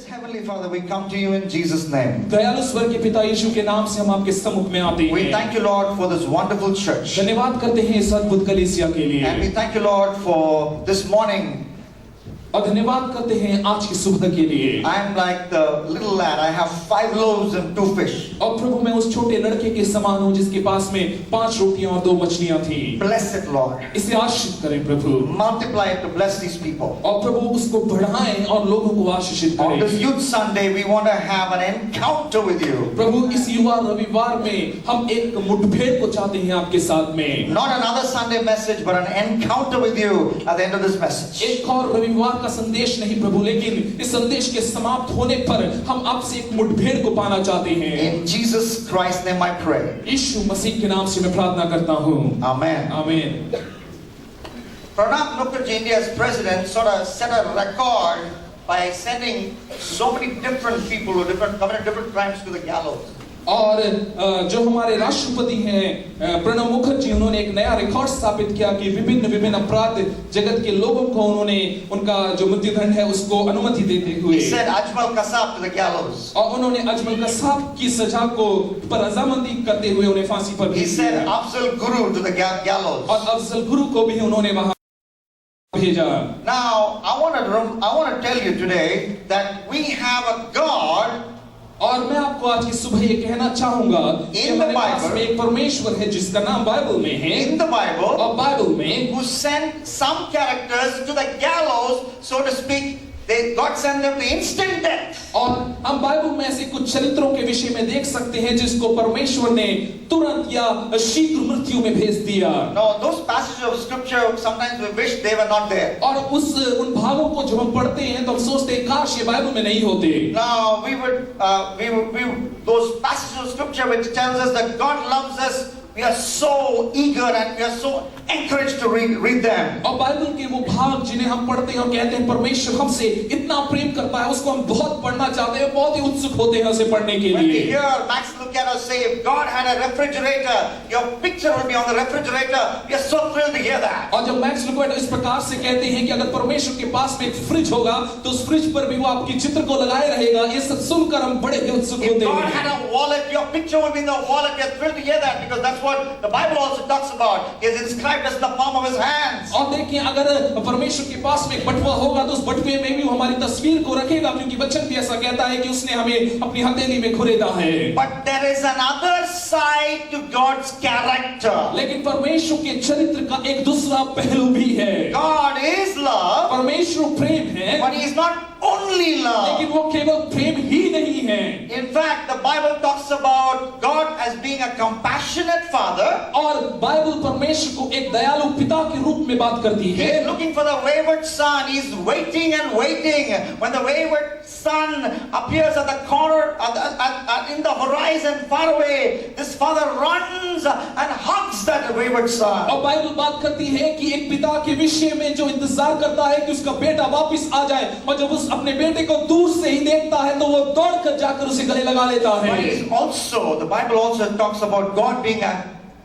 Heavenly Father, we come to you in Jesus' name. दयालु स्वर्ग के पिता यीशु के नाम से हम आपके सम्मुख में आते हैं। We thank you, Lord, for this wonderful church. धन्यवाद करते हैं इस अद्भुत कलीसिया के लिए। And we thank you, Lord, for this morning. और धन्यवाद करते हैं आज की सुबह के लिए। I am like the little lad. I have 5 loaves and 2 fish. और प्रभु मैं उस छोटे लड़के के समान हूँ जिसके पास में 5 रोटियां और 2 मछलियां थी। Bless it, Lord. इसे आशीषित करें प्रभु। Multiply it to bless these people. और प्रभु उसको बढ़ाएं और लोगों को आशीषित On करें। this Youth Sunday, we want to have an encounter with you. प्रभु इस युवा रविवार में हम एक मुठभेड़ को चाहते हैं आपके साथ में। Not another Sunday message, but an encounter with you at the end of this message. एक और रविवार का संदेश नहीं प्रभु, लेकिन इस संदेश के समाप्त होने पर हम आपसे एक मुठभेड़ को पाना चाहते हैं। In Jesus Christ's name I pray. यीशु मसीह के नाम से मैं प्रार्थना करता हूँ। Amen. आमीन। Pranab Mukherjee, India's president, sort of set a record by sending so many different people who committed different crimes to the gallows. और जो हमारे राष्ट्रपति हैं प्रणब मुखर्जी, उन्होंने एक नया रिकॉर्ड स्थापित किया कि विभिन्न अपराध जगत के लोगों को उन्होंने उनका जो मृत्युदंड है उसको अनुमति देते हुए He said Ajmal Kasab to the gallows. और उन्होंने अजमल कसाब की सजा को पर रजामंदी करते हुए उन्हें फांसी पर He भेज said दिया Afzal Guru to the gallows. और अफजल गुरु को भी उन्होंने वहां भेजा। Now I want to tell you today that we have a God. और मैं आपको आज की सुबह ये कहना चाहूंगा कि हमारे पास में एक परमेश्वर है जिसका नाम बाइबल में है। In the Bible, और बाइबल में who sent some characters to the gallows, so to speak. God sent them to instant death. और हम बाइबल में ऐसे कुछ चरित्रों के विषय में देख सकते हैं जिसको परमेश्वर ने तुरंत या शीघ्र मृत्यु में भेज दिया। Now those passages of scripture sometimes we wish they were not there. और उन भागों को जब हम पढ़ते हैं तो हम सोचते हैं काश ये बाइबल में नहीं होते। Now we those passages of scripture which tells us that God loves us, we are so eager and we are so encouraged to read them. और बाइबल के वो भाग जिन्हें हम पढ़ते हैं और कहते हैं परमेश्वर हमसे इतना प्रेम करता है, उसको हम बहुत पढ़ना चाहते हैं, बहुत ही उत्सुक होते हैं उसे पढ़ने के When we लिए। hear Max Lucado say, if God had a refrigerator, your picture will be on the refrigerator. We are so thrilled to hear that. और जब मैक्स लुकाडो इस प्रकार से कहते हैं कि अगर परमेश्वर के पास में एक फ्रिज होगा तो उस फ्रिज पर भी वो आपकी चित्र को लगाए रहेगा, ये सब सुनकर हम बड़े ही उत्सुक If होते God हैं। had a wallet, your picture will be in the wallet. We are thrilled to hear that because that's what the Bible also talks about. He is inscribed as in the palm of his hands. और देखिए अगर परमेश्वर के पास में एक बटुआ होगा तो उस बटुए में भी वो हमारी तस्वीर को रखेगा, क्योंकि वचन भी ऐसा कहता है कि उसने हमें अपनी हथेली में खुरेदा है। But there is another side to God's character. लेकिन परमेश्वर के चरित्र का एक दूसरा पहलू भी है। God is love, परमेश्वर प्रेम है, but he is not only love. लेकिन वो केवल प्रेम ही नहीं है। In fact, the Bible talks about God as being a compassionate father. और बाइबल परमेश्वर को एक दयालु पिता के रूप में बात करती He है। is looking for the wayward son. He is waiting and waiting. When the wayward son appears at the corner, in the horizon far away, this father runs and hugs that wayward son. और Bible बात करती है कि एक पिता के विषय में जो इंतजार करता है कि उसका बेटा वापस आ जाए, और जब उस अपने बेटे को दूर से ही देखता है तो वो दौड़कर जाकर उसे गले लगा लेता है। But he's also, the Bible also talks about God being a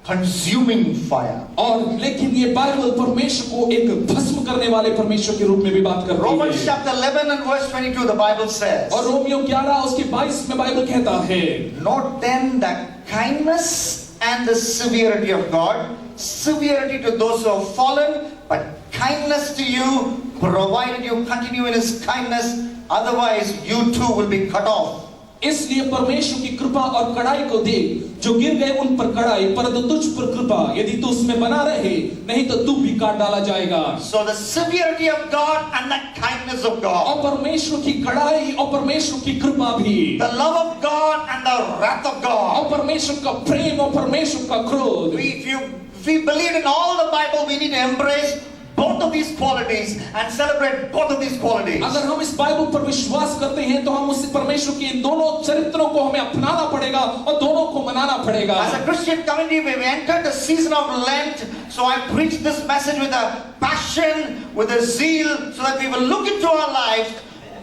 consuming fire. और लेकिन ये बाइबल परमेश्वर को एक भस्म करने वाले परमेश्वर के रूप में भी बात करती है। Romans chapter 11 and verse 22, the Bible says, और रोमियो 11 उसके 22 में बाइबल कहता है, note then the kindness and the severity of God, severity to those who have fallen, but kindness to you, provided you continue in his kindness, otherwise you too will be cut off. इसलिए परमेश्वर की कृपा और कड़ाई को देख, जो गिर गए उन पर कड़ाई, परंतु तुझ पर कृपा, यदि तू उसमें बना रहे, नहीं तो तू भी काट डाला जाएगा। So the severity of God and the kindness of God, और परमेश्वर की कड़ाई और परमेश्वर की कृपा भी, the love of God and the wrath of God. और परमेश्वर का प्रेम और परमेश्वर का क्रोध। If we believe in all the Bible, we need to embrace both of these qualities and celebrate both of these qualities. अगर हम इस बाइबल पर विश्वास करते हैं तो हम उस परमेश्वर के इन दोनों चरित्रों को हमें अपनाना पड़ेगा और दोनों को मनाना पड़ेगा। As a Christian community, we entered the season of Lent, so I preach this message with a passion, with a zeal, so that we will look into our lives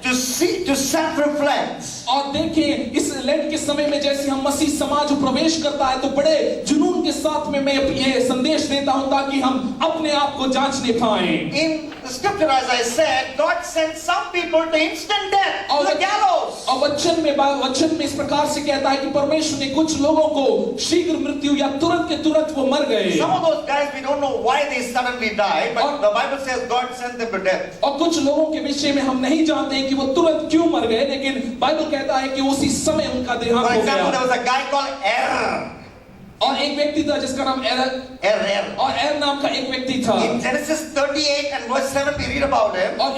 to see, to self-reflect. और देखें इस lent के समय में जैसे हम मसीह समाज प्रवेश करता है तो बड़े जुनून के साथ में मैं ये संदेश देता हूं ताकि हम अपने आप को जांचने पाएं। In the scripture, as I said, God sent some people to instant death, to the gallows. और वचन में इस प्रकार से कहता है कि परमेश्वर ने कुछ लोगों को शीघ्र मृत्यु या तुरंत के तुरंत वो मर गए। Some of those guys, we don't know why they suddenly died, but the Bible says God sent them to death. और कुछ लोगों के विषय में हम नहीं जानते हैं कि वो तुरंत क्यों मर गए, लेकिन बाइबल कहता है कि उसी समय उनका देहांत For हो example, there गया। was a guy called Er. और एक व्यक्ति था जिसका नाम एर और एर नाम का एक व्यक्ति था। In Genesis 38 and verse 7 we read about him. और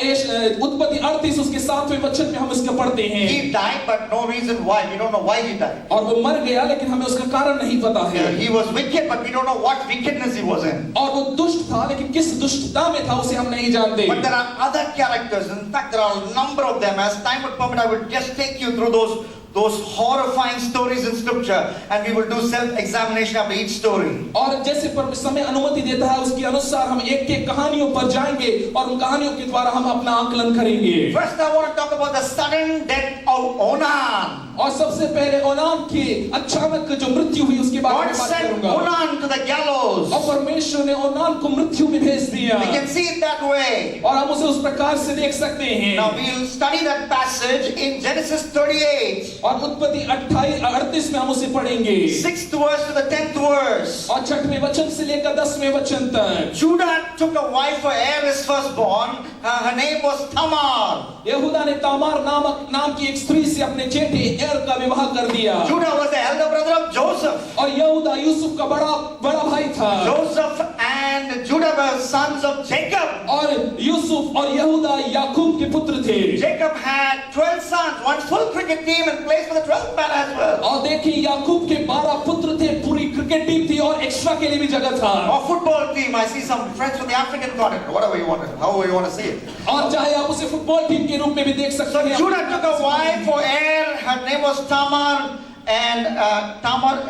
उत्पत्ति 38 उसके 7वें वचन में हम इसका पढ़ते हैं। He died, but no reason why. We don't know why he died. और वो मर गया लेकिन हमें उसका कारण नहीं पता है। He was wicked, but we don't know what wickedness he was in. और वो दुष्ट था लेकिन किस दुष्टता में था उसे हम नहीं जानते। But there are other characters. In fact, there are a number of them. As time would permit, I would just take you through those horrifying stories in scripture, and we will do self-examination after each story. और जैसे समय अनुमति देता है उसके अनुसार हम एक-एक कहानियों पर जाएंगे और उन कहानियों के द्वारा हम अपना आकलन करेंगे। First, I want to talk about the sudden death of Onan. और सबसे पहले ओनान की अचानक जो मृत्यु हुई उसके बारे God में बात sent करूंगा। Onan to the gallows. और परमेश्वर ने ओनान को मृत्यु में भेज दिया। We can see it that way. और हम उसे उस प्रकार से देख सकते हैं। Now we'll study that passage in Genesis 38. और उत्पत्ति 38 में हम उसे पढ़ेंगे। 6th verse to the 10th verse. और 6वें वचन से लेकर 10वें वचन तक। Judah took a wife for Er, his firstborn. Her name was Tamar. यहूदा ने तामार नाम की एक स्त्री से अपने जेठे एर का विवाह कर दिया। Judah was the elder brother of Joseph. और यहूदा यूसुफ का बड़ा भाई था। Joseph and Judah were sons of Jacob. और यूसुफ और यहूदा याकूब के पुत्र थे। Jacob had 12 sons, one full cricket team and plays for the 12th man as well. और देखिए याकूब के 12 पुत्र थे, पूरी क्रिकेट टीम थी और एक्स्ट्रा के लिए भी जगह था। Or football team. I see some friends from the African continent. Whatever you want, however you want to see it. और चाहे आप उसे फुटबॉल टीम के रूप में भी देख सकते So हैं। Judah took a wife for Er. Her name was Tamar. And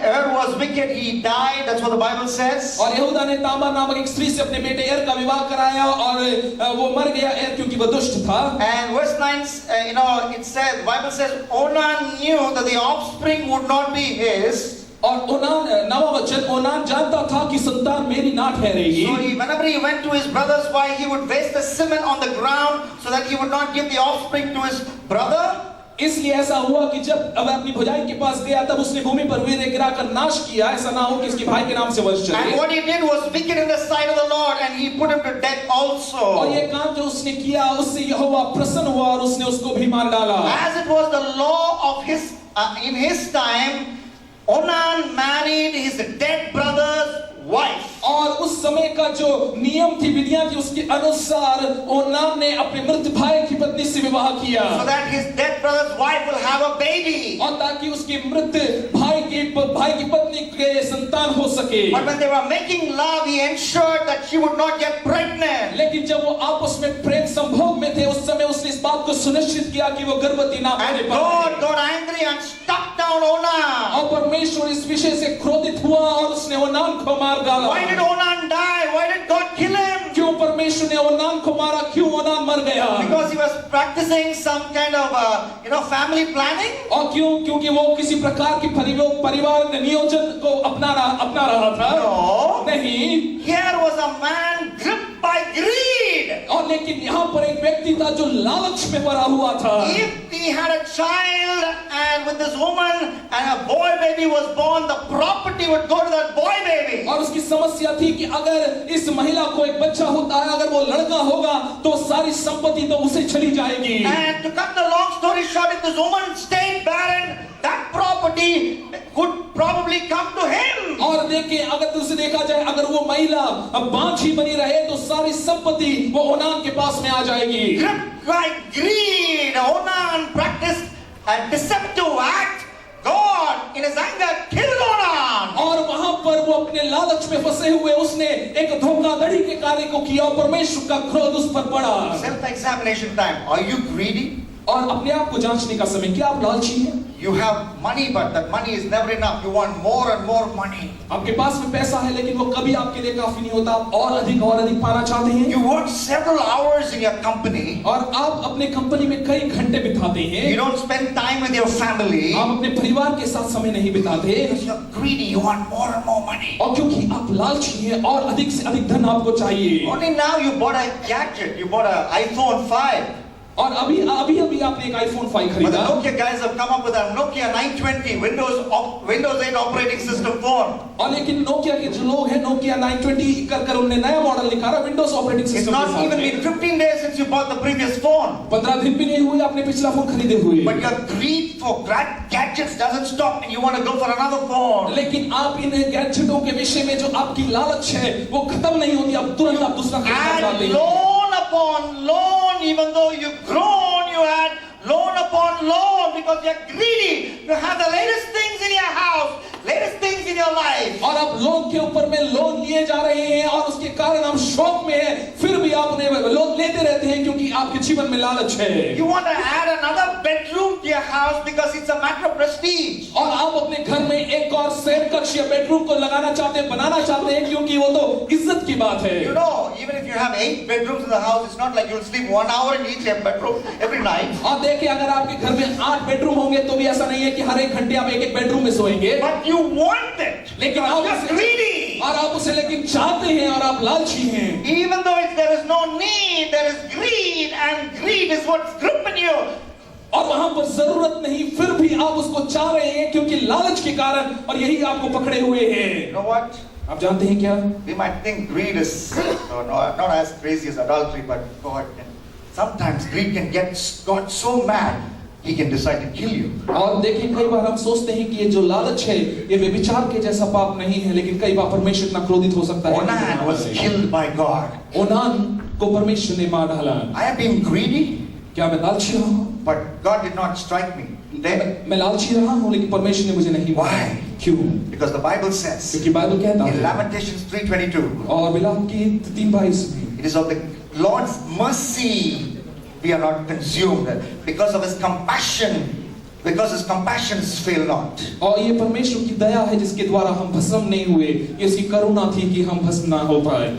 Er was wicked. He died. That's what the Bible says. और यहूदा ने तामार नामक एक स्त्री से अपने बेटे एर का विवाह कराया और वो मर गया एर क्योंकि वो दुष्ट था। And verse 9, it says, the Bible says, Onan knew that the offspring would not be his. और ओनान 9वां वचन, ओनान जानता था कि संतान मेरी ना ठहरेगी। So whenever he went to his brother's wife, he would waste the semen on the ground so that he would not give the offspring to his brother. इसलिए ऐसा हुआ कि जब अब अपनी भौजाई के पास गया तब उसने भूमि पर वीर्य गिराकर नाश किया, ऐसा ना हो कि इसके भाई के नाम से वंश चले। And what he did was wicked in the sight of the Lord, and he put him to death also. और ये काम जो उसने किया उससे यहोवा प्रसन्न हुआ और उसने उसको भी मार डाला। As it was the law of his in his time, Onan married his dead brother's wife. और उस समय का जो नियम थी, विधियां थी, उसके अनुसार ओनान ने अपने मृत भाई की पत्नी से विवाह किया। So that his dead brother's wife will have a baby. और ताकि उसके मृत भाई की पत्नी के संतान हो सके। But when they were making love, he ensured that she would not get pregnant. लेकिन जब वो आपस में प्रेम संभोग में थे उस समय उसने इस बात को सुनिश्चित किया कि वो गर्भवती ना होने And पाए। God got angry and struck down Onan. और परमेश्वर इस विषय से क्रोधित हुआ और उसने ओनान को मार डाला। Why did Onan die? Why did God kill him? क्यों परमेश्वर ने ओनान को मारा? क्यों ओनान मर गया? Because he was practicing some kind of family planning. और क्योंकि वो किसी प्रकार की परिवार नियोजन को अपना रहा था। No. नहीं। Here was a man gripped by greed. और लेकिन यहाँ पर एक व्यक्ति था जो लालच में भरा हुआ था। If he had a child and with this woman and a boy baby was born, the property would go to that boy baby. और उसकी समस्या थी कि अगर इस महिला को एक बच्चा होता है, अगर वो लड़का होगा तो सारी संपत्ति तो उसे चली जाएगी। And to cut the long story short, if this woman stayed barren, that property could probably come to him. और देखिए अगर उसे देखा जाए, अगर वो महिला अब बांझ ही बनी रहे तो सारी संपत्ति वो ओनान के पास में आ जाएगी। Gripped by greed, Onan practiced a deceptive act. God, in his anger, killed Onan. और वहां पर वो अपने लालच में फंसे हुए उसने एक धोखाधड़ी के कार्य को किया और परमेश्वर का क्रोध उस पर पड़ा। Self-examination time. Are you greedy? और अपने आप को जांचने का समय, क्या आप लालची हैं? You have money, but that money is never enough. You want more and more money. आपके पास में पैसा है लेकिन वो कभी आपके लिए काफी नहीं होता, आप और अधिक पाना चाहते हैं। You work several hours in your company. और आप अपने कंपनी में कई घंटे बिताते हैं। You don't spend time with your family. आप अपने परिवार के साथ समय नहीं बिताते। Because you're greedy. You want more and more money. और क्योंकि आप लालची हैं और अधिक से अधिक धन आपको चाहिए। Only now you bought a gadget. You bought an iPhone 5. और अभी आपने एक iPhone 5 But खरीदा। the Nokia guys have come up with a Nokia 920 Windows 8 operating system phone. और लेकिन नोकिया के जो लोग हैं, Nokia 920 कर उन्होंने नया मॉडल निकाला विंडोज ऑपरेटिंग It's सिस्टम के not साथ even में। been 15 days since you bought the previous phone. 15 दिन भी नहीं हुए आपने पिछला फोन खरीदे हुए। But your greed for gadgets doesn't stop and you want to go for another phone. लेकिन आप इन गैजेटों के विषय में जो आपकी लालच है वो खत्म नहीं होती, आप तुरंत आप दूसरा खरीदना And चाहते हैं। loan upon loan, even though you've grown, you had loan upon loan because you're greedy. You have the latest things in your house, latest things in your life. और आप लोन के ऊपर में लोन लिए जा रहे हैं और उसके कारण हम शौक में हैं, फिर भी आप उन्हें लोन लेते रहते हैं क्योंकि आपके जीवन में लालच है। You want to add another bedroom to your house because it's a matter of prestige. और आप अपने घर में एक और शयन कक्ष या बेडरूम को लगाना चाहते हैं, बनाना चाहते हैं क्योंकि वो तो इज्जत की बात है। You know, even if you have 8 bedrooms in the house, it's not like you'll sleep 1 hour in each bedroom every night. और देखिए अगर आपके घर में 8 बेडरूम होंगे तो भी ऐसा नहीं है कि हर एक घंटे आप एक बेडरूम में सोएंगे। But you want it. लेकिन Because आप you're greedy. और आप उसे लेकिन चाहते हैं और आप लालची हैं। Even though there is no need, there is greed, and greed is what's gripping you. और वहां पर जरूरत नहीं, फिर भी आप उसको चाह रहे हैं क्योंकि लालच के कारण, और यही आपको पकड़े हुए हैं। You know what? आप जानते हैं क्या? We might think greed is not as crazy as adultery, but God can. Sometimes greed can get God so mad, He can decide to kill you. और देखिए कई बार हम सोचते हैं कि ये जो लालच है ये व्यभिचार के जैसा पाप नहीं है, लेकिन कई बार परमेश्वर इतना क्रोधित हो सकता है। Onan was killed by God. Onan को परमेश्वर ने मार डाला। I have been greedy, क्या मैं लालची रहा हूँ? but God did not strike me. Then, मैं लालची रहा हूँ लेकिन परमेश्वर ने मुझे नहीं मारा। Why? क्यों? because the Bible says क्योंकि बाइबल कहता in है Lamentations 3:22, और विलाप की 3:22 में it is of the Lord's mercy we are not consumed, because of His compassion, because His compassions fail not. और ये परमेश्वर की दया है जिसके द्वारा हम भस्म नहीं हुए, ये उसकी करुणा थी कि हम भस्म ना हो पाए।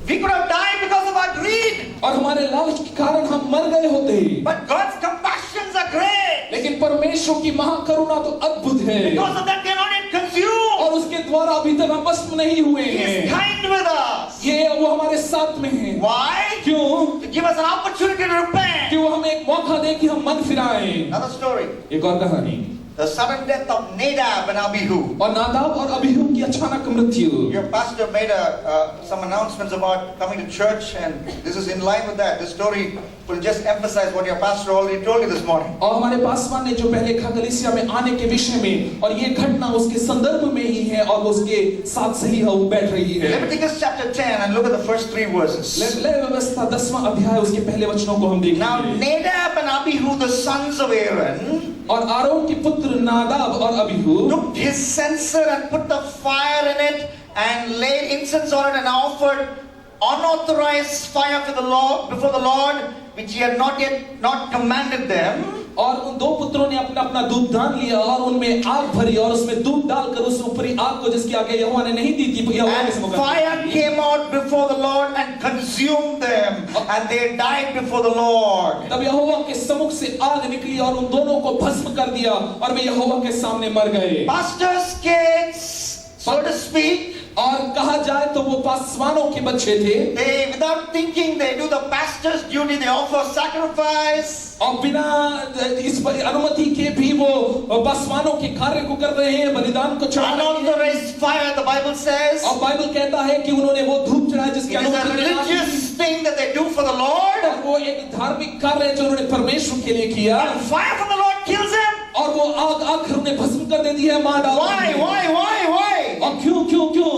We could have died because of our greed, और हमारे लालच के कारण हम मर गए होते, but God's compassions are great. लेकिन परमेश्वर की महाकरुणा तो अद्भुत है, Because of that, they are not yet consumed. और उसके द्वारा अभी तक हम भस्म नहीं हुए He is हैं। kind with us. ये वो हमारे साथ में है। Why? क्यों? To give us an opportunity to repent. कि वो हमें एक मौका दे कि हम मन फिराएं। Another story. एक और कहानी, The sudden death of Nadab and Abihu. और नादाब और अबीहू की अचानक मृत्यु। Your pastor made some announcements about coming to church, and this is in line with that. This story will just emphasize what your pastor already told you this morning. और हमारे पासवान ने जो पहले कलीसिया में आने के विषय में, और ये घटना उसके संदर्भ में ही है और उसके साथ सही हो बैठ रही है। Leviticus chapter 10, and look at the first 3 verses. ले व्यवस्था 10वां अध्याय उसके पहले वचनों को हम Now देखेंगे। Nadab and Abihu, the sons of Aaron, और आरोन के पुत्र नादाब और अबीहू took his censer and put the fire in it and laid incense on it and offered unauthorized fire to the Lord before the Lord, which he had not commanded them. और उन दो पुत्रों ने अपना अपना दूध दान लिया और उनमें आग भरी और उसमें दूध डालकर उस ऊपरी आग को जिसकी आगे यहोवा ने नहीं दी थी, यहोवा के And सम्मुख fire came out before the Lord and consumed them, and they died before the Lord. तब यहोवा के सम्मुख से आग निकली और उन दोनों को भस्म कर दिया और वे यहोवा के सामने मर गए। Pastors' kids, so to speak, और कहा जाए तो वो पासवानों के बच्चे थे। they without thinking they do the pastor's duty, they offer sacrifice. और बिना इस अनुमति के भी वो पासवानों के कार्य को कर रहे हैं, बलिदान को चढ़ा रहे हैं। Unauthorized fire, the Bible says. और बाइबल कहता है कि उन्होंने वो धूप चढ़ाया जिसकी It is a अनुमति नहीं थी। religious thing that they do for the Lord. और वो एक धार्मिक कार्य है जो उन्होंने परमेश्वर के लिए किया, And fire from the Lord kills them. और वो आग आकर उन्हें भस्म कर देती है, मार डालती Why? है। Why? और क्यों क्यों क्यों?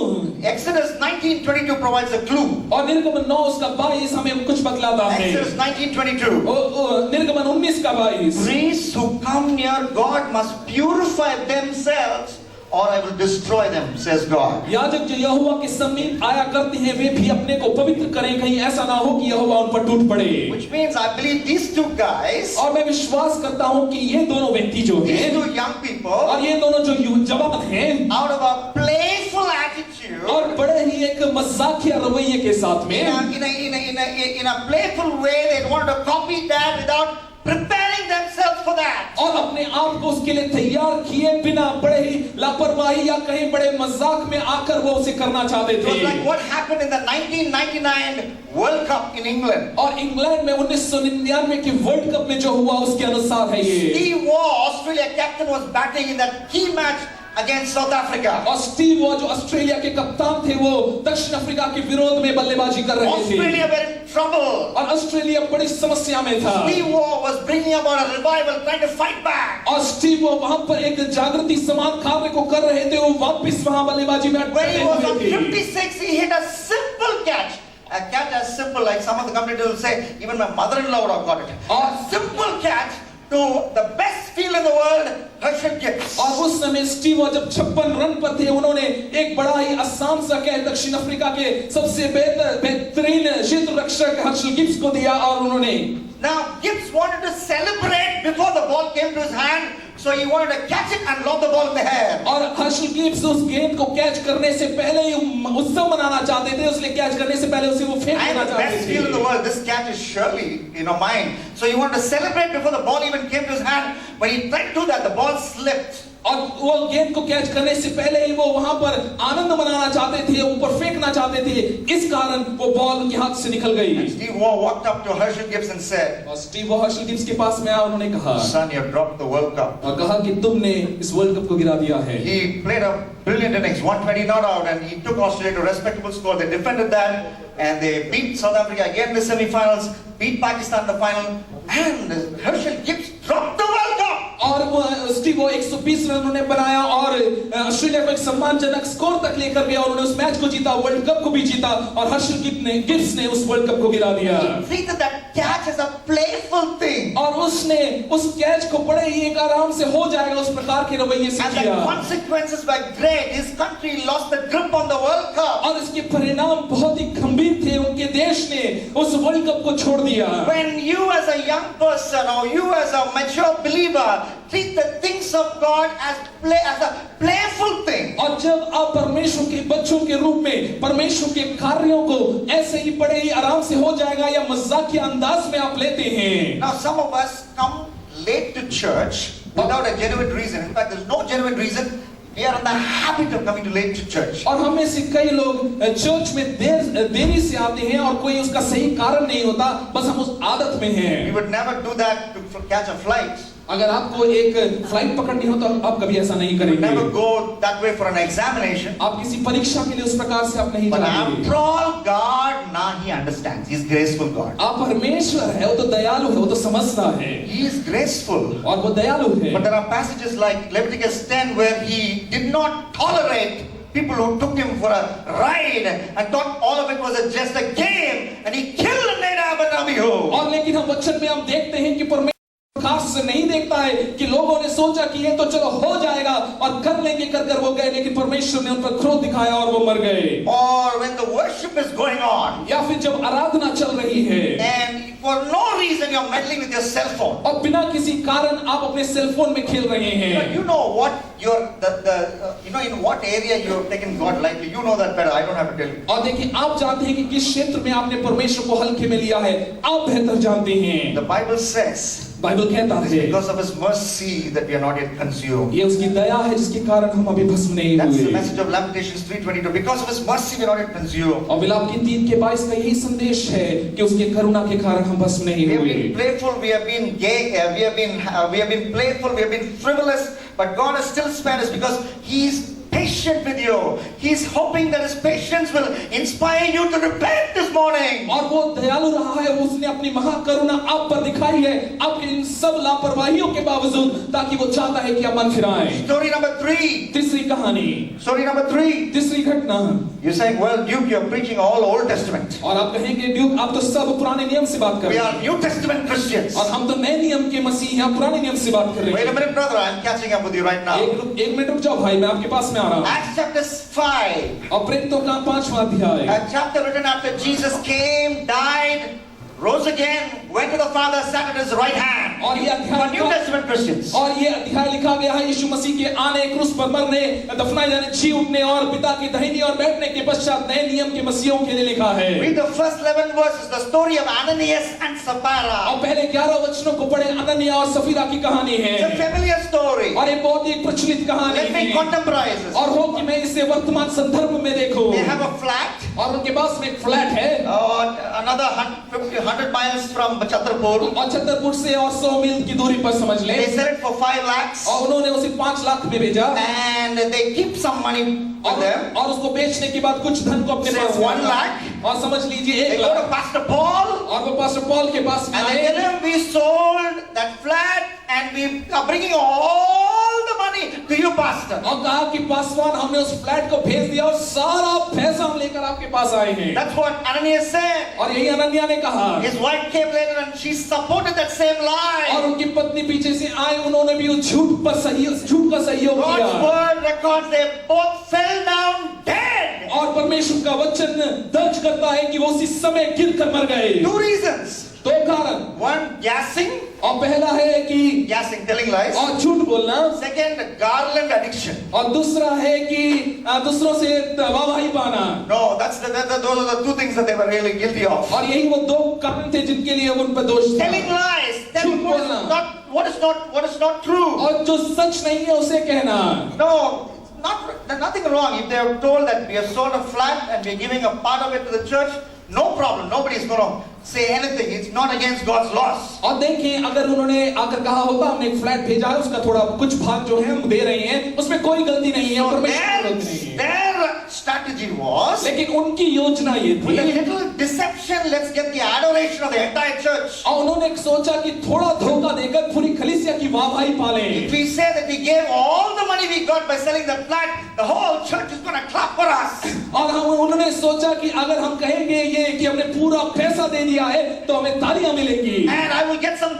Exodus 19:22 provides a clue. और निर्गमन 9 उसका 22 हमें कुछ बतलाता है। Exodus 19:22. निर्गमन 19 का 22। Priests who come near God must purify themselves or I will destroy them, says God. याजक जो यहोवा के समीप आया करते हैं वे भी अपने को पवित्र करें, कहीं ऐसा ना हो कि यहोवा उन पर टूट पड़े। Which means I believe these two guys, और मैं विश्वास करता हूं कि ये दोनों व्यक्ति जो these हैं two young people, और ये दोनों जो जवान हैं, out of a playful attitude, और बड़े ही एक मजाकिया रवैये के साथ में in a playful way, they wanted to copy that without preparing themselves for that. और अपने आप को उसके लिए तैयार किए बिना बड़े ही लापरवाही या कहीं बड़े मजाक में आकर वो उसे करना चाहते It was थे। like what happened in the 1999 World Cup in England. और इंग्लैंड में 1999 के वर्ल्ड कप में जो हुआ उसके अनुसार है ये। Steve Waugh, Australia captain, was batting in that key match against South Africa. और स्टीव वॉ जो ऑस्ट्रेलिया के कप्तान थे वो दक्षिण अफ्रीका के विरोध में बल्लेबाजी कर रहे थे Australia were in trouble. और ऑस्ट्रेलिया बड़ी समस्या में था। Steve Waugh was bringing about a revival, trying to fight back. और स्टीव वॉ वहां पर एक जागृति समान कार्य को कर रहे थे, वो वापस वहां बल्लेबाजी में When he was on अटके हुए थे। 56, he hit a simple catch. A catch as simple, like some of the commentators will say, even my mother-in-law would have got it. A simple catch to the best field in the world, Herschel Gibbs. और उस समय Steve Waugh जब 56 run पर थे, उन्होंने एक बड़ा ही आसान सा कैच दक्षिण अफ्रीका के सबसे बेहतरीन क्षेत्र रक्षक हर्षल गिब्स को दिया और उन्होंने Now Gibbs wanted to celebrate before the ball came to his hand, so he wanted to catch it and lob the ball in the air. और हर्षल गिब्स उस गेंद को कैच करने से पहले ही उत्सव मनाना चाहते थे, इसलिए कैच करने से पहले उसे वो फेंक And देना the चाहते best field in the थे। world, this catch is surely, mine. So he wanted to celebrate before the ball even came to his hand. When he tried to do that, the ball slipped. और वो गेंद को catch करने से पहले ही वो वहां पर आनंद मनाना चाहते थे, ऊपर फेंकना चाहते थे, इस कारण वो बॉल उनके हाथ से निकल गई। And Steve Waugh walked up to Herschel Gibbs and said, और स्टीव वॉ हर्षल गिब्स के पास में आया, उन्होंने कहा, "Son, you have dropped the World Cup." और कहा कि तुमने इस वर्ल्ड कप को गिरा दिया है। He played a brilliant innings, 120 not out, and he took Australia to a respectable score. They defended that, and they beat South Africa again in the semi-finals, beat Pakistan in the final, and Herschel Gibbs dropped the World Cup. और वो Steve Waugh 120 run उन्होंने बनाया और Australia को एक सम्मानजनक score तक लेकर गया, उन्होंने उस मैच को जीता, वर्ल्ड कप को भी जीता, और हर्षल गिब्स ने उस वर्ल्ड कप को गिरा दिया। See that catch is a playful thing. और उसने उस कैच को बड़े ही एक आराम से हो जाएगा उस प्रकार के रवैये से And the किया, consequences were great. His country lost the grip on the World Cup. और इसके परिणाम बहुत ही गंभीर थे। उनके देश ने उस वर्ल्ड कप को छोड़ दिया। When you as a young person or you as a mature believer treat the things of God as a playful thing, और जब आप परमेश्वर के बच्चों के रूप में परमेश्वर के कार्यों को ऐसे ही बड़े ही आराम से हो जाएगा या मजाकिया अंदाज में आप लेते हैं। now some of us come late to church without a genuine reason. In fact, there's no genuine reason. We are in the habit of coming late to church. और हमें से कई लोग चर्च में देरी से आते हैं और कोई उसका सही कारण नहीं होता, बस हम उस आदत में हैं। We would never do that to catch a flight. अगर आपको एक फ्लाइट पकड़नी हो तो आप कभी ऐसा नहीं We would करेंगे। never go that way for an examination. आप किसी परीक्षा के लिए उस प्रकार से आप नहीं But जाएंगे। after all, God, He understands. He's graceful God. आप परमेश्वर है, वो तो दयालु है, वो तो समझता है He is graceful. और वो दयालु है। But there are passages like Leviticus 10 where He did not tolerate people who took Him for a ride and thought all of it was just a game, and He killed Nadab and Abihu. और लेकिन हम वचन में हम देखते हैं कि परमेश्वर खास से नहीं देखता है कि लोगों ने सोचा कि ये तो चलो हो जाएगा और कर लेंगे, कर वो गए, लेकिन परमेश्वर ने उन पर क्रोध दिखाया और वो मर गए। Or when the worship is going on, या फिर जब आराधना चल रही है and for no reason you're meddling with your cell phone. और बिना किसी कारण आप अपने सेल फोन में खेल रहे हैं। You know what in what area you're taking God lightly. You know that better. I don't have to tell you. और देखिए, आप जानते हैं कि किस क्षेत्र में आपने परमेश्वर को हल्के में लिया है, आप बेहतर जानते हैं। The Bible says, बाइबल कहता है because of His mercy that we are not yet consumed. ये उसकी दया है जिसके कारण हम अभी भस्म नहीं That's the हुए। message of Lamentations 3:22. Because of His mercy we are not yet consumed. और विलाप की 3:22 का यही संदेश है कि उसके करुणा के कारण हम भस्म नहीं We have हुए। been playful, we have been gay, we have been playful, we have been frivolous, but God has still spared us because He is patient patient with you. He's hoping that his patience will inspire you to repent this morning. और वो दयालु रहा है, उसने अपनी महाकरुणा आप पर दिखाई है, आपके इन सब लापरवाहियों के बावजूद, ताकि वो चाहता है कि आप मन फिराएं। Story number 3. तीसरी कहानी, Story number 3. तीसरी घटना। You're saying, well, Duke, you're preaching all Old Testament. और आप कहेंगे ड्यूक, आप तो सब पुराने नियम से बात कर We रहे are हैं New Testament Christians. और हम तो नए नियम के मसीह हैं, पुराने नियम से बात कर रहे Wait a हैं। minute, brother. I'm catching up with you right now. एक मिनट रुक जाओ भाई, मैं आपके पास में आ रहा हूँ। Acts chapter 5. और प्रेरितों का 5वां अध्याय, A chapter written after Jesus came, died, rose again, went to the Father, sat at his right hand. और ये For New अध्याय Testament Christians. और ये अध्याय लिखा गया है यीशु मसीह के आने, क्रूस पर मरने, दफनाए जाने, जी उठने और पिता की दाहिनी और बैठने के पश्चात नए नियम के मसीहों के लिए लिखा है। Read the first 11 verses, the story of Ananias and Sapphira. और पहले 11 वचनों को पढ़े, अनन्या और सफीरा की कहानी It's a है familiar story. और ये बहुत ही प्रचलित कहानी Let me है contemporize this. और हो कि मैं इसे वर्तमान संदर्भ में देखूं। They have a flat, और उनके पास में एक फ्लैट है another 100 miles from Chhatarpur. और छतरपुर से और 100 मील की दूरी पर समझ ले, They sell it for 5 lakhs और उन्होंने उसे 5 लाख में भेजा and they keep some money with them. और उसको बेचने के बाद कुछ धन को अपने Say पास 1 रखा। lakh. और समझ लीजिए They 1 go to lakh, Pastor Paul और वो पास्टर पॉल के पास में and they आए tell him, we sold that flat and we are bringing all the money to you, Pastor. और कहा कि पासवान, हमने उस फ्लैट को भेज दिया और सारा पैसा हम लेकर आपके पास आए हैं। That's what Ananias said. और यही अनन्या ने कहा His wife came later and she supported that same lie. और उनकी पत्नी पीछे से आए, उन्होंने भी उस झूठ का सहयोग God's किया word records they both fell down dead. और परमेश्वर का वचन दर्ज करता है कि वो उसी समय गिरकर मर गए। 2 reasons. 2 कारण, One, gassing, और पहला है कि telling lies. और झूठ बोलना, Second, garland addiction. और दूसरा है कि दूसरों से वाहवाही पाना। No, those are the 2 things that they were really guilty of. और यही वो 2 कारण थे जिनके लिए उन पर दोष था। Telling lies, telling झूठ what is not true. और जो सच नहीं है उसे कहना। No, there's nothing wrong if they are told that we have sold a flat and we are giving a part of it to the church. No problem. Nobody is going to say anything. It's not against God's laws. और देखिए, अगर उन्होंने आकर कहा होता हमने एक flat भेजा है, उसका थोड़ा कुछ भाग जो है हम दे रहे हैं, उसमें कोई गलती नहीं है, परमेश्वर की गलती नहीं है। Their strategy was, लेकिन उनकी योजना ये with a थी, little deception, let's get the adoration of the entire church. और उन्होंने सोचा कि थोड़ा धोखा देकर पूरी कलीसिया की वाहवाही पालें। If we say that we gave all the money we got by selling the flat, the whole church is going to clap for us. और उन्होंने सोचा कि अगर हम कहेंगे ये कि हमने पूरा पैसा दे दिया है तो हमें तालियां मिलेंगी And I will get some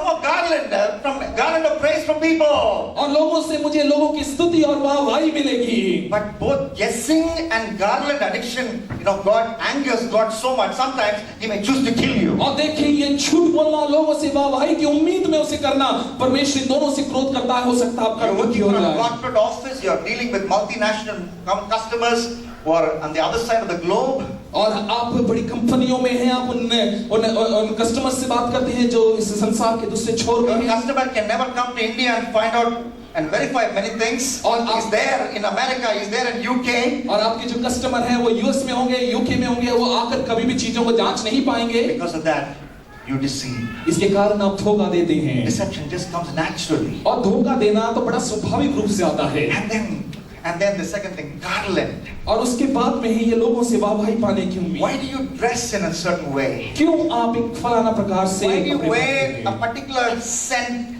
more garland of praise from people. और लोगों से मुझे लोगों की स्तुति और वाहवाही मिलेगी। But both guessing and garland addiction, God angers God so much. Sometimes He may choose to kill you. और देखिए, ये झूठ बोलना, लोगों से वाहवाही की उम्मीद में उसे करना, परमेश्वर दोनों से क्रोध करता है। हो सकता है आपका You're मृत्यु working हो for a जाए। corporate office. You're dealing with multinational customers who are on the other side of the globe. और आप बड़ी कंपनियों में हैं, आप उन कस्टमर से बात करते हैं जो इस संसार के दूसरे छोर में Your हैं। customer can never come to India and find out and verify many things. He's there in America, he's there in UK. और आपके जो कस्टमर हैं वो यूएस में होंगे, यूके में होंगे, वो आकर कभी भी चीजों को जांच नहीं पाएंगे। Because of that, you deceive. इसके कारण आप धोखा देते हैं। Deception just comes naturally. और धोखा देना तो बड़ा स्वाभाविक रूप से आता है। And then the second thing, garland. और उसके बाद में ही ये लोगों से वाहवाही पाने की उम्मीद। Why do you dress in a certain way? क्यों आप एक फलाना प्रकार से Why do you कपड़े wear पहनते a हैं? particular scent?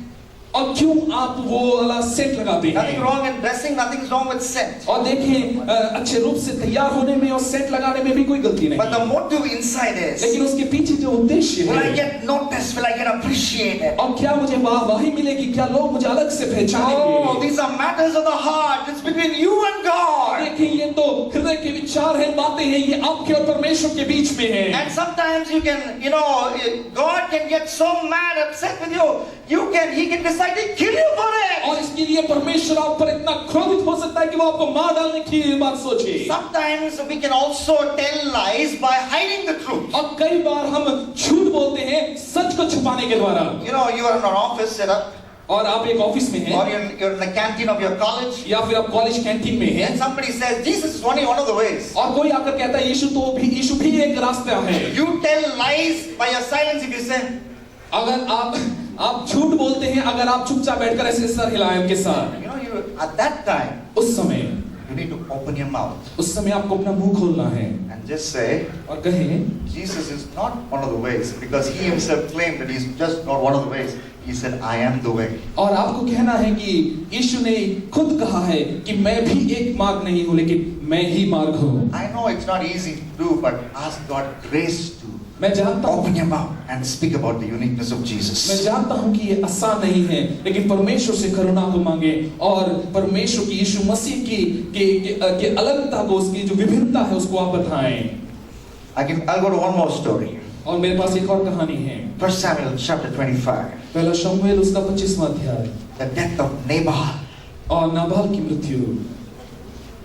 और क्यों आप वो वाला सेंट लगाते Nothing हैं? wrong in dressing, nothing is wrong with scent. और देखिए, अच्छे रूप से तैयार होने में और सेंट लगाने में भी कोई गलती नहीं। But the motive inside is, लेकिन उसके पीछे जो उद्देश्य will I है, get noticed? Will I get appreciated? और क्या मुझे वाहवाही मिलेगी, क्या लोग मुझे अलग से Oh, पहचानेंगे? these are matters of the heart. It's between you and God. देखिए, ये तो हृदय के विचार हैं, बातें हैं, ये आपके और परमेश्वर के बीच में है। And sometimes you can, God can get so mad, upset with you. He can decide to kill you for it. और इसके लिए परमेश्वर आप पर इतना क्रोधित हो सकता है कि वो आपको मार डालने की बात सोचे। Sometimes we can also tell lies by hiding the truth. और कई बार हम झूठ बोलते हैं सच को छुपाने के द्वारा। You are in an office set up, और आप एक ऑफिस में or हैं, you're in the canteen of your college, या फिर आप कॉलेज कैंटीन में हैं, and somebody says, Jesus is only one of the ways. और कोई आकर कहता है यीशु भी एक रास्ता है। You tell lies by your silence if you say, अगर आप झूठ बोलते हैं, अगर आप चुपचाप बैठकर ऐसे सर हिलाएं उनके साथ, at that time, उस समय you need to open your mouth उस समय आपको अपना मुंह खोलना है and just say, और कहें, Jesus is not one of the ways, because he himself claimed that he's just not one of the ways. He said, I am the way. और आपको कहना है कि यीशु ने खुद कहा है कि मैं भी एक मार्ग नहीं हूँ, लेकिन मैं ही मार्ग हूँ। I know it's not easy to do, but ask God grace to मैं जानता हूँ, open your mouth and speak about the uniqueness of मैं Jesus. जानता हूँ कि ये आसान नहीं है, लेकिन परमेश्वर से करुणा को मांगे और परमेश्वर की यीशु मसीह की अलगता को, उसकी जो विभिन्नता है उसको आप बताएं। I'll go to one more story. और मेरे पास एक और कहानी है। 1 Samuel chapter 25. पहला शमूएल उसका 25वां अध्याय। The death of Nabal. और नाबाल की मृत्यु।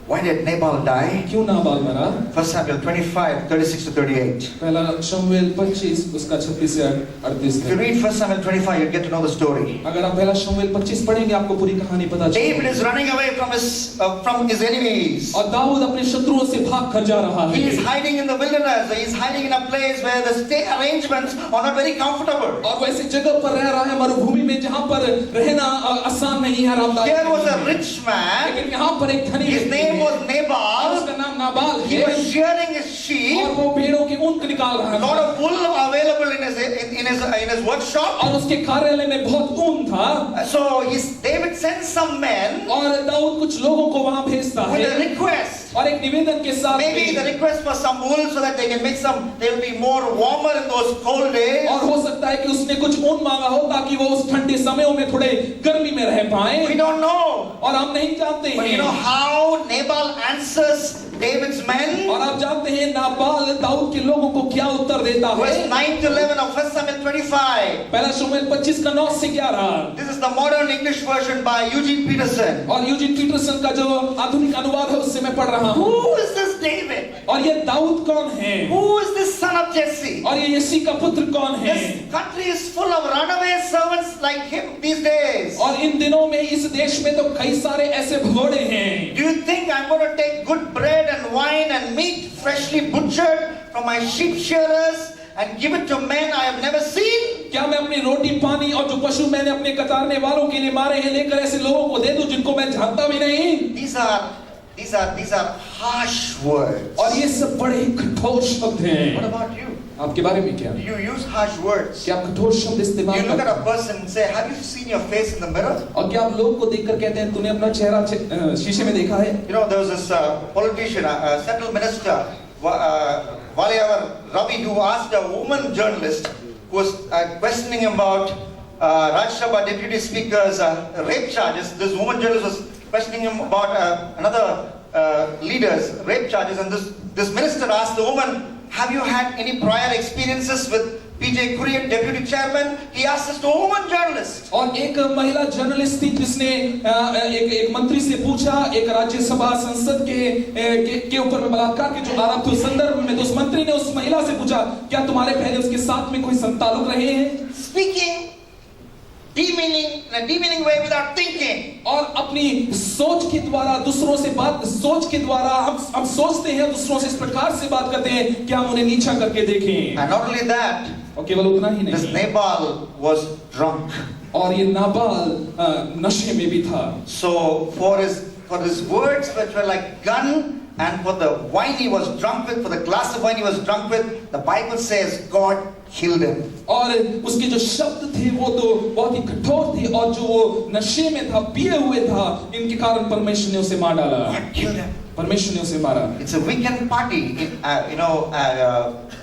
Why did Nabal die? क्यों नाबाल मरा? 1 Samuel 25, 36 to 38. पहला शमूएल 25 उसका 36 से 38 If you read 1 Samuel 25, you'll get to know the story. अगर आप पहला शमूएल 25 पढ़ेंगे आपको पूरी कहानी पता चलेगी। David is running away from his enemies. और दाऊद अपने शत्रुओं से भाग कर जा रहा है। He is hiding in the wilderness. He is hiding in a place where the stay arrangements are not very comfortable. और वो ऐसी जगह पर रह रहा है मरुभूमि में जहाँ पर रहना आसान नहीं है, आरामदायक। There was a rich man. लेकिन यहाँ पर एक धनी His name was Nabal. उसका नाम नाबाल He है। was shearing his sheep. और वो भेड़ों के ऊन निकाल रहा A lot था। of wool available in his workshop. और उसके कार्यालय में बहुत ऊन था। So David sends some men और दाऊद कुछ लोगों को वहाँ भेजता with a है request. और एक निवेदन के साथ Maybe the request for some wool so that they'll be more warmer in those cold days. और हो सकता है कि उसने कुछ ऊन मांगा हो ताकि वो उस ठंडे समयों में थोड़े गर्मी में रह पाए। We don't know. और हम नहीं जानते But you know हैं। how Nabal answers David's men? और आप जानते हैं नाबाल दाऊद के लोगों को क्या उत्तर देता Verse है? 9 to 11 of 1 Samuel 25. पहला शमूएल 25 का 9 से 11। This is the modern English version by Eugene Peterson. और यूजीन पीटरसन का जो आधुनिक अनुवाद है उससे मैं पढ़ रहा हूँ। Who is this David? और ये दाऊद कौन है? Who is this son of Jesse? और ये यिसी का पुत्र कौन है? This country is full of runaway servants like him these days. और इन दिनों में इस देश में तो कई सारे ऐसे भगोड़े हैं। Do you think I'm going to take good bread and wine and meat freshly butchered from my sheep shearers and give it to men I have never seen? क्या मैं अपनी रोटी पानी और जो पशु मैंने अपने कतारने वालों के लिए मारे हैं लेकर ऐसे लोगों को दे दूं जिनको मैं जानता भी नहीं? These are harsh words. और ये सब बड़े कठोर शब्द हैं। What about you? आपके बारे में क्या? Do you use harsh words? क्या आप कठोर शब्द इस्तेमाल You look at करते a person and say, have you seen your face in the mirror? और क्या आप लोग को देखकर कहते हैं तूने अपना चेहरा शीशे में देखा है? You know, there was this politician, a central minister, Valiavar Ravi, who asked a woman journalist who was questioning him about Rajya Sabha Deputy Speaker's rape charges. This woman journalist was questioning him about another leader's rape charges, and this minister asked the woman, have you had any prior experiences with PJ Kurian, deputy chairman? He asked this to a woman journalist. और एक महिला journalist थी जिसने एक मंत्री से पूछा, एक राज्यसभा संसद के ऊपर में बलात्कार के जो आरोप थे उस संदर्भ में, तो उस मंत्री ने उस महिला से पूछा क्या तुम्हारे पहले उसके साथ में कोई संतालुक रहे हैं? Speaking in a demeaning way without thinking. और अपनी सोच के द्वारा दूसरों से सोच के द्वारा हम सोचते हैं दूसरों से इस प्रकार से बात करते हैं कि हम उन्हें नीचा करके देखें। And not only that, और केवल उतना ही this नहीं, Nabal was drunk. और ये नाबाल नशे में भी था। So for his words which were like gun, and for the wine he was drunk with, for the glass of wine he was drunk with, the Bible says God killed him. और उसके जो शब्द थे वो तो बहुत ही कठोर थे और जो वो नशे में था, पिए हुए था, इनके कारण परमेश्वर ने उसे मार डाला। God killed him. परमेश्वर ने उसे मारा। It's a weekend party.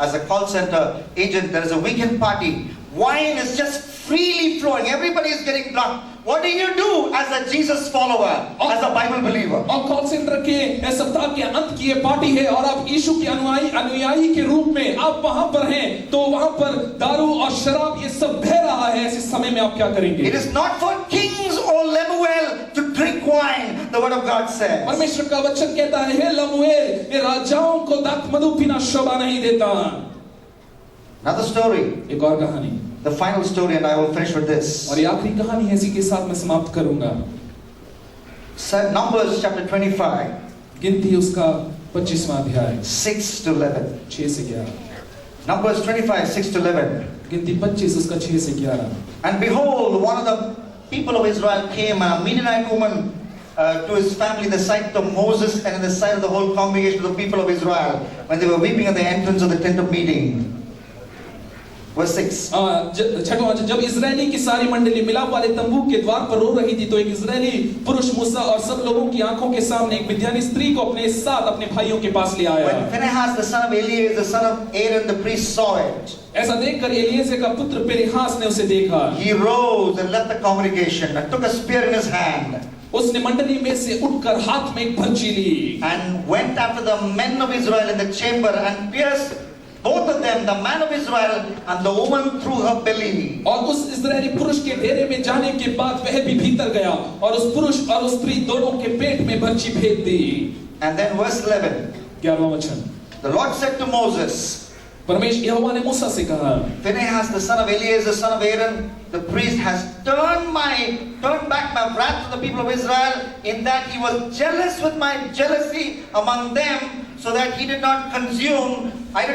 As a call center agent, there is a weekend party. Wine is just freely flowing. Everybody is getting drunk. What do you do as a Jesus follower, as a Bible believer? और call centre के सप्ताह के अंत की ये party है और आप यीशु के अनुयायी के रूप में आप वहां पर हैं, तो वहां पर दारू और शराब ये सब बह रहा है। ऐसे समय में आप क्या करेंगे? It is not for kings, O Lemuel, to drink wine. The word of God says. परमेश्वर का वचन कहता है, हे लमुएल, ये राजाओं को दाख मधु पीना शोभा नहीं देता। Another story. एक और कहानी। The final story, and I will finish with this. और ये आखिरी कहानी है, इसी के साथ मैं समाप्त करूंगा। Numbers chapter 25. गिनती उसका 25वां अध्याय 6 to 11. 6 से 11। Numbers 25, 6 to 11. गिनती 25 उसका 6 से 11। And behold, one of the people of Israel came, a Midianite woman to his family the sight of Moses and in the sight of the whole congregation of the people of Israel when they were weeping at the entrance of the tent of meeting. Verse 6. छठवां वचन, जब Israeli की सारी मंडली मिलाप वाले तंबू के द्वार पर रो रही थी तो एक इजरायली पुरुष मूसा और सब लोगों की आंखों के सामने एक मिद्यानी स्त्री को अपने साथ अपने भाइयों के पास ले आया। When Phinehas the son of Eleazar the son of Aaron the priest saw it, ऐसा देखकर एलिएज़र का पुत्र फिनेहास ने उसे देखा। he rose and left the congregation and took a spear in his hand उसने मंडली में से उठकर हाथ में एक भर्ची ली and went after the men of Israel in the chamber and pierced both of them, the man of Israel and the woman, through her belly. और उस इजरायली पुरुष के डेरे में जाने के बाद वह भी भीतर गया और उस पुरुष और उस स्त्री दोनों के पेट में भर्ची भेद दी। And then verse 11. 11वां वचन, The Lord said to Moses, परमेश्वर यहोवा ने मूसा से कहा, Phinehas the son of Eleazar the son of Aaron the priest has turned back my wrath to the people of Israel in that he was jealous with my jealousy among them, so that I did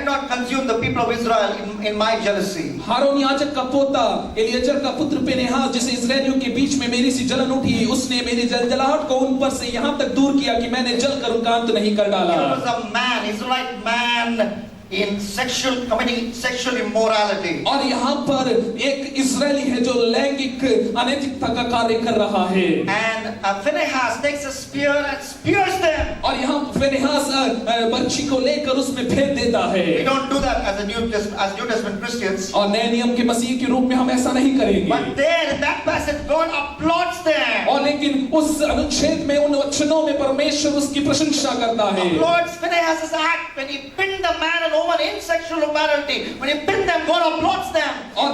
not consume the people of Israel in my jealousy. हारून याजक का पोता एलिएज़र का पुत्र फिनेहास जिसे इस्राएलियों के बीच में मेरी सी जलन उठी, उसने मेरी जलजलाहट को उन पर से यहाँ तक दूर किया कि मैंने जलकर उनका अंत नहीं कर डाला। He was a man, Israelite man, in committing sexual immorality. और यहाँ पर एक इस्राएली है जो लैंगिक अनैतिकता का कार्य कर रहा है। And Phinehas takes a spear and spears them. और यहाँ फिनेहास बच्ची को लेकर उसमें फेंक देता है। We don't do that as New Testament Christians. और नए नियम के मसीह के रूप में हम ऐसा नहीं करेंगे। But there in that passage God applauds them. और लेकिन उस अनुच्छेद में उन वचनों में परमेश्वर उसकी प्रशंसा करता है। Applauds Phinehas' act when he pinned the man and woman in sexual immorality. When he pinned them, God applauds them. और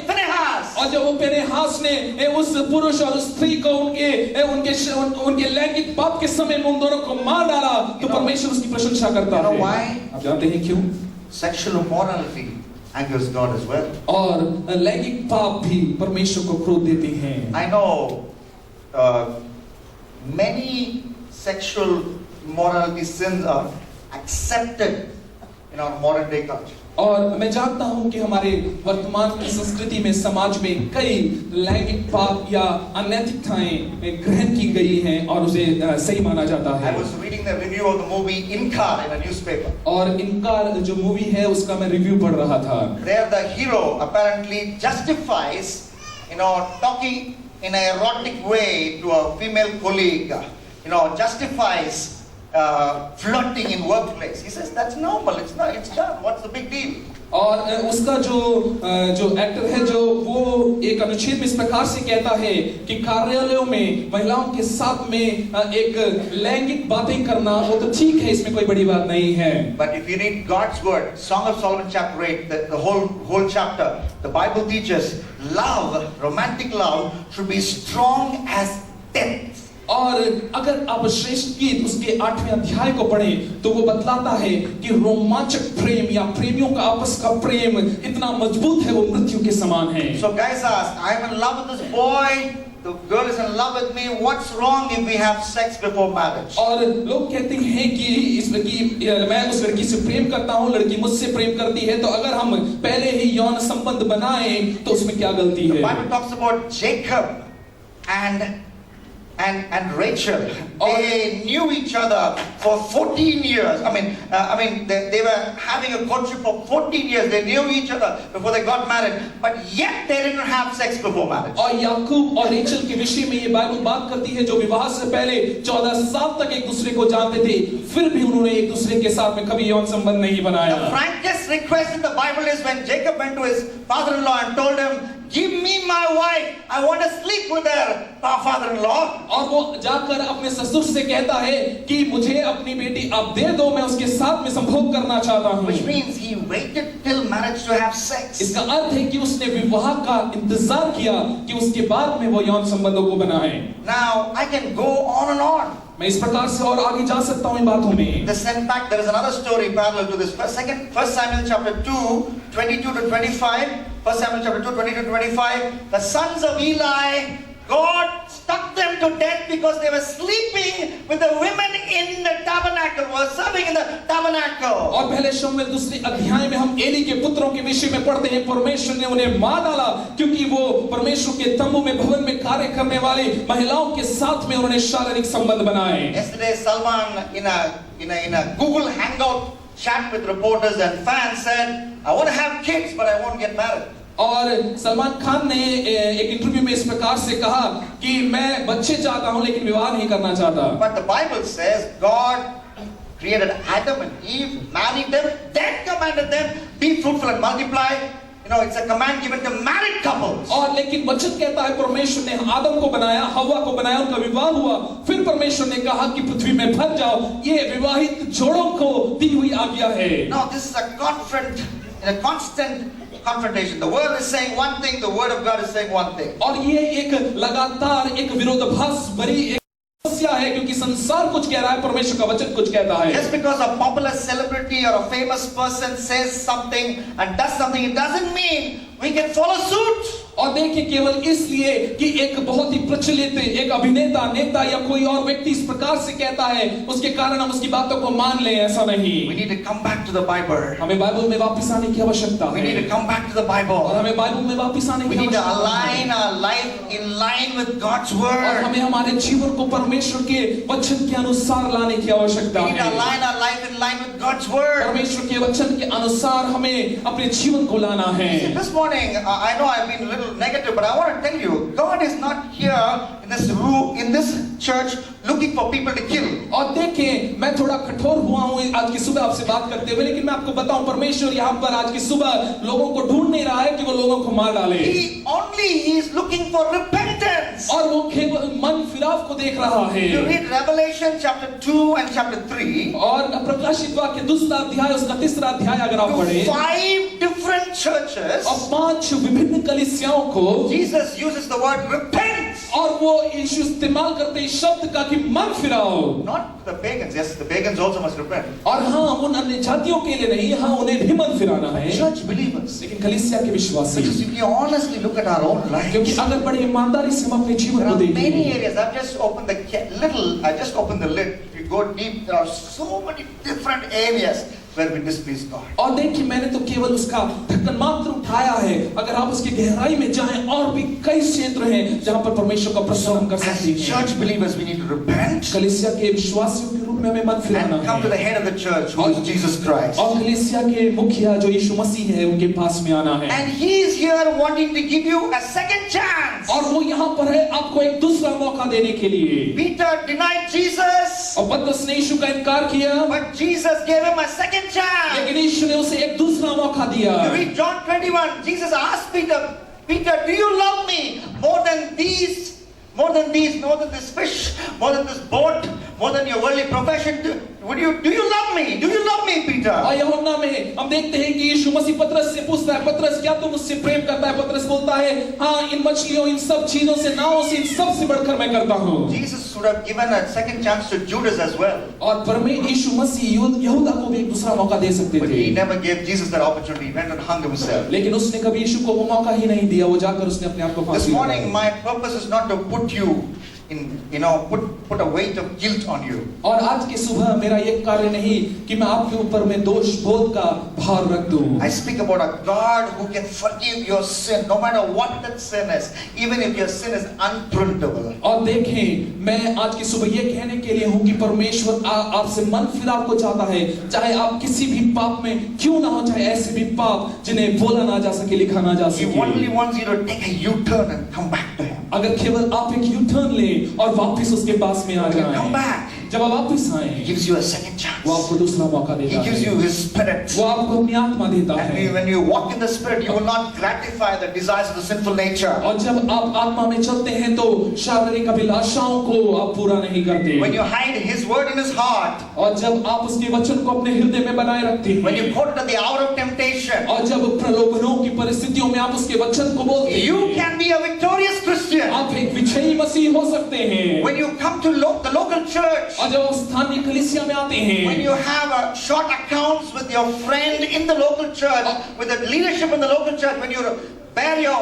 Phinehas. और जब वो फिनेहास ने उस पुरुष और उस स्त्री को उनके लैंगिक पाप के समय में उन दोनों को मार डाला तो परमेश्वर उसकी प्रशंसा करता है। Why? आप जानते हैं क्यों? Sexual immorality angers God as well. और लैंगिक पाप भी परमेश्वर को क्रोध देते हैं। I know many sexual immorality sins are accepted in our modern day culture. और मैं जानता हूं कि हमारे वर्तमान की संस्कृति में समाज में कई लैंगिक पाप या अनैतिकताएं ग्रहण की गई हैं और उसे सही माना जाता है। I was reading the review of the movie Inkar in a newspaper. और इनकार जो मूवी है उसका मैं रिव्यू पढ़ रहा था। There the hero apparently justifies, talking in an erotic way to a female colleague, justifies flirting in workplace. He says that's normal. It's done. What's the big deal? और उसका जो एक्टर है जो वो एक अनुच्छेद में इस प्रकार से कहता है कि कार्यालयों में महिलाओं के साथ में एक लैंगिक बातें करना वो तो ठीक है, इसमें कोई बड़ी बात नहीं है। But if you read God's word, Song of Solomon chapter 8, the whole chapter, the Bible teaches love, romantic love should be strong as death. और अगर आप श्रेष्ठ गीत उसके 8वें अध्याय को पढ़ें तो वो बतलाता है कि रोमांचक प्रेम या प्रेमियों का आपस का प्रेम इतना मजबूत है वो मृत्यु के समान है। So guys ask, I'm in love with this boy, the girl is in love with me, what's wrong if we have sex before marriage? और लोग कहते हैं कि मैं उस लड़की से प्रेम करता हूँ, लड़की मुझसे प्रेम करती है, तो अगर हम पहले ही यौन संबंध बनाएं तो उसमें क्या गलती है? The Bible talks about Jacob and Rachel. They knew each other for 14 years. I mean, they were having a courtship for 14 years. They knew each other before they got married, but yet they didn't have sex before marriage. और याकूब और Rachel के विषय में ये Bible बात करती है जो विवाह से पहले 14 साल तक एक दूसरे को जानते थे, फिर भी उन्होंने एक दूसरे के साथ में कभी यौन संबंध नहीं बनाया। The frankest request in the Bible is when Jacob went to his father-in-law and told him, "Give me my wife. I want to sleep with her, father-in-law." और वो जाकर अपने ससुर से कहता है कि मुझे अपनी बेटी आप दे दो, मैं उसके साथ में संभोग करना चाहता हूँ। Which means he waited till marriage to have sex. इसका अर्थ है कि उसने विवाह का इंतजार किया कि उसके बाद में वो यौन संबंधों को बनाए। Now I can go on and on. मैं इस प्रकार से और आगे जा सकता हूँ इन बातों में। In fact, there is another story parallel to this. First Samuel chapter 2, 22 to 25. 1 Samuel chapter 2, 22 to 25. The sons of Eli God stuck them to death because they were sleeping with the women in the tabernacle, were serving in the tabernacle. और पहले शमूएल दूसरे अध्याय में हम Eli के पुत्रों के विषय में पढ़ते हैं, परमेश्वर ने उन्हें मार डाला क्योंकि वो परमेश्वर के तंबू में, भवन में कार्य करने वाली महिलाओं के साथ में उन्होंने शारीरिक संबंध बनाए। Yesterday, Salman in a Google Hangout chat with reporters and fans said, "I want to have kids, but I won't get married." और सलमान खान ने एक इंटरव्यू में इस प्रकार से कहा कि मैं बच्चे चाहता हूं लेकिन विवाह नहीं करना चाहता। But the Bible says God created Adam and Eve, married them, then commanded them, be fruitful and multiply. You know, it's a command given to married couples. और लेकिन वचन कहता है परमेश्वर ने आदम को बनाया, हव्वा को बनाया, उनका विवाह हुआ, फिर परमेश्वर ने कहा कि पृथ्वी में भर जाओ। ये विवाहित जोड़ों को दी हुई आज्ञा है। No, this is a constant confrontation. The world is saying one thing, the word of God is saying one thing. और ये एक लगातार एक विरोधाभास भरी एक समस्या है क्योंकि संसार कुछ कह रहा है, परमेश्वर का वचन कुछ कहता है। Just because a popular celebrity or a famous person says something and does something, it doesn't mean we can follow suit. और देखिए केवल इसलिए कि एक बहुत ही प्रचलित एक अभिनेता, नेता या कोई और व्यक्ति इस प्रकार से कहता है, उसके कारण हम उसकी बातों को मान लें, ऐसा नहीं। We need to come back to the Bible. हमें बाइबल में वापस आने की आवश्यकता We है। need to come back to the और Bible. हमें बाइबल में वापस आने We की need to आवश्यकता है। align our life in line with God's और word. हमें हमारे जीवन को परमेश्वर के वचन के अनुसार लाने की आवश्यकता We need to है। align our life in line with God's word. परमेश्वर के वचन के अनुसार हमें अपने जीवन को लाना है। This morning, I know I've been a little negative, but I want to tell you, God is not here in this room, in this church, looking for people to kill. और देखें, मैं थोड़ा कठोर हुआ हूँ आज की सुबह आपसे बात करते हुए, लेकिन मैं आपको बताऊं परमेश्वर यहाँ पर आज की सुबह लोगों को ढूंढ नहीं रहा है कि वो लोगों को मार डाले। He is looking for repentance. और वो केवल मन फिराव को देख रहा है। You read Revelation chapter 2 and chapter 3. और प्रकाशित वाक्य दूसरा अध्याय उसका तीसरा अध्याय अगर आप पढ़ें, 5 different churches. और 5 विभिन्न कलीसियाओं को Jesus uses the word repent. और वो यीशु इस्तेमाल करते हैं शब्द का कि मन फिराओ। Not the pagans. Yes, the pagans also must repent. और हाँ, उन अन्य जातियों के लिए नहीं, हाँ उन्हें भी मन फिराना है। Church believers. लेकिन कलीसिया के विश्वासी, Because if you honestly look at our own lives, क्योंकि अगर बड़े ईमानदारी से हम अपने there जीवन को are many देखें, areas. I just opened the lid. If you go deep, there are so many different areas where we displease God. और देखिए मैंने तो केवल उसका ढक्कन मात्र उठाया है, अगर आप उसकी गहराई में जाएं और भी कई क्षेत्र हैं जहां पर परमेश्वर का प्रसन्न हम कर As सकते हैं। church believers, we need to repent कलीसिया के विश्वासियों के रूप में हमें मन फिराना and come to the है head of the church, who is Jesus Christ. और कलीसिया के मुखिया जो यीशु मसीह है उनके पास में आना है। And He is here wanting to give you a second chance. और वो यहाँ पर है आपको एक दूसरा मौका देने के लिए। Peter denied Jesus, और पतरस ने यीशु का इनकार किया, but Jesus gave him a second chance. लेकिन यीशु ने उसे एक दूसरा मौका दिया। You read John 21. Jesus asked Peter, "Peter, do you love me more than these, more than this fish, more than this boat, more than your worldly profession? Do you love me? Do you love me, Peter?" और यूहन्ना में हम देखते हैं कि यीशु मसीह पतरस से पूछता है, पतरस क्या तुम मुझसे प्रेम करता है? पतरस बोलता है, हाँ इन मछलियों, इन सब चीजों से, नावों से, इन सब से बढ़कर मैं करता हूँ। Jesus should have given a second chance to Judas as well. और परमेश्वर यीशु मसीह यहूदा को भी एक दूसरा मौका दे सकते But he थे, never gave Jesus that opportunity. He went and hung himself. लेकिन उसने कभी यीशु को वो मौका ही नहीं दिया। वो जाकर उसने अपने आप को This फांसी morning, लगाई। my purpose is not to put you in, put a weight of guilt on you. और आज की सुबह मेरा ये कार्य नहीं कि मैं आपके ऊपर में दोष बोध का भार रख दूं। I speak about a God who can forgive your sin, no matter what that sin is, even if your sin is unprintable. और देखें, मैं आज की सुबह ये कहने के लिए हूँ कि परमेश्वर आपसे मन फिराव को चाहता है, चाहे आप किसी भी पाप में क्यों ना हो, चाहे ऐसे भी पाप जिन्हें बोला ना जा सके, लिखा ना जा He only सके। wants you to take a U-turn and come back to Him. अगर केवल आप एक यू टर्न लें और वापस उसके पास में आ When you come जाएं, back, जब आप वापस He आए, gives you a second chance. वो आपको दूसरा मौका He देता gives है, you His Spirit. वो आपको अपनी आत्मा देता And है। when you walk in the Spirit, you will not gratify the desires of the sinful nature. और जब आप आत्मा में चलते हैं तो शारीरिक अभिलाषाओं को आप पूरा नहीं करते। When you hide His word in His heart, और जब आप उसके वचन को अपने हृदय में बनाए रखते when हैं, you quote it at the hour of temptation, और जब प्रलोभनों की परिस्थितियों में आप उसके वचन को बोलते you हैं, can be a victorious Christian. आप एक 6 मसीह हो सकते हैं। When you come to the local church, और जब आप स्थानीय कलीसिया में आते हैं, when you have a short accounts with your friend in the local church, with the leadership in the local church, when you bear your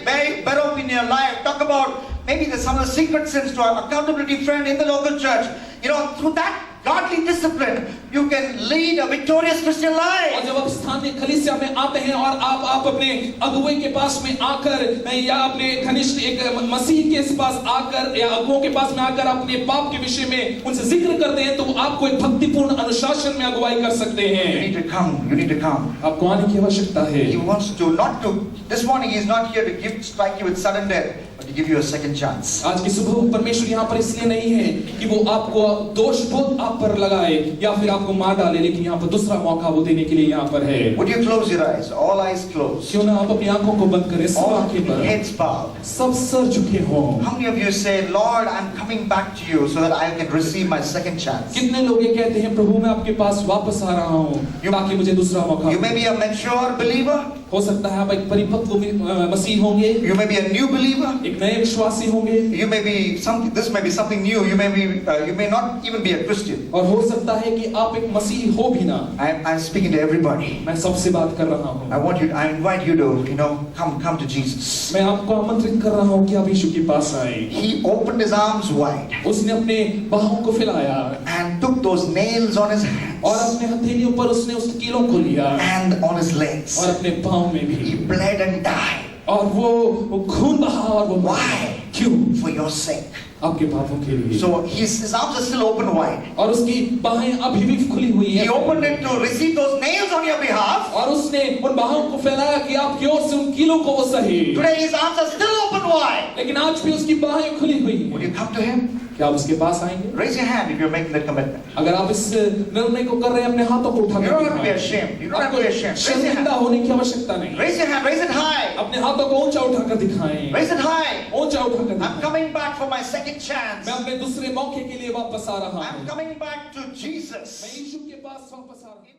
bear up in your life, talk about maybe some of the secret sins to our accountability friend in the local church, through that godly discipline, you can lead a victorious Christian और life. जब आप स्थानीय कलीसिया में आते हैं और आप अपने अगुवे के पास में आकर या अपने घनिष्ठ एक मसीह के पास आकर या अगुवों के पास में आकर अपने पाप के विषय में उनसे जिक्र करते हैं, तो वो आपको एक भक्तिपूर्ण अनुशासन में अगुवाई कर सकते You हैं। need to come. You need to come. आपको आने की आवश्यकता है। He wants to not to. This morning he is not here to strike you with sudden death, but to give you a second chance. आज की सुबह परमेश्वर यहाँ पर इसलिए नहीं है कि वो आपको दोष बोध आप पर लगाए या फिर आपको मार डाले, लेकिन यहाँ पर दूसरा मौका वो देने के लिए यहाँ पर है। Would you close your eyes? All eyes closed. क्यों ना आप अपनी आंखों को बंद करें, सब All आंखें बंद, heads bowed. सब सर झुके हों। How many of you say, Lord, I'm coming back to you so that I can receive my second chance? कितने लोग ये कहते हैं, प्रभु मैं आपके पास वापस आ रहा हूँ ताकि मुझे दूसरा मौका। You may be a mature believer. हो सकता है आप एक परिपक्व मसीह होंगे, You may be a new believer. एक नए विश्वासी होंगे, You may be something. This may be something new. You may not even be a Christian. और हो सकता है कि आप एक मसीह हो भी ना। I'm speaking to everybody. मैं सबसे बात कर रहा हूँ। I invite you to come to Jesus. मैं आपको आमंत्रित कर रहा हूँ कि आप यीशु के पास आए। He opened his arms wide उसने अपने बाहों को फैलाया and took those nails on his hands और अपने हथेलियों पर उसने उस कीलों को लिया and on his legs. और अपने पाँव में भी, He bled and died. और वो खून बहा और वो मर गया। Why? क्यों? For your sake. आपके पापों के लिए। So his arms are still open wide. और उसकी बाहें अभी भी खुली हुई He हैं। opened it to receive those nails on your behalf. और उसने उन बाहों को फैलाया कि आपकी ओर से उन कीलों को वो सहे। Today his arms are still open wide. लेकिन आज भी उसकी बाहें खुली हुई हैं। Would you come to him? क्या आप उसके पास आएंगे? Raise your hand if you're making that commitment. अगर आप इस निर्णय को कर रहे हैं, अपने हाथों को उठा You कर don't have to be दिखाएं। ashamed. You don't have to be ashamed. Raise your शर्मिंदा hand. होने की आवश्यकता नहीं। Raise your hand. Raise it high. अपने हाथों को ऊंचा उठाकर दिखाएं। Raise it high. ऊंचा उठाकर I'm दिखाएं। coming back for my second chance. मैं अपने दूसरे मौके के लिए वापस आ रहा I'm हूँ। coming back to मैं Jesus. यीशु के पास वापस आ रहा हूँ।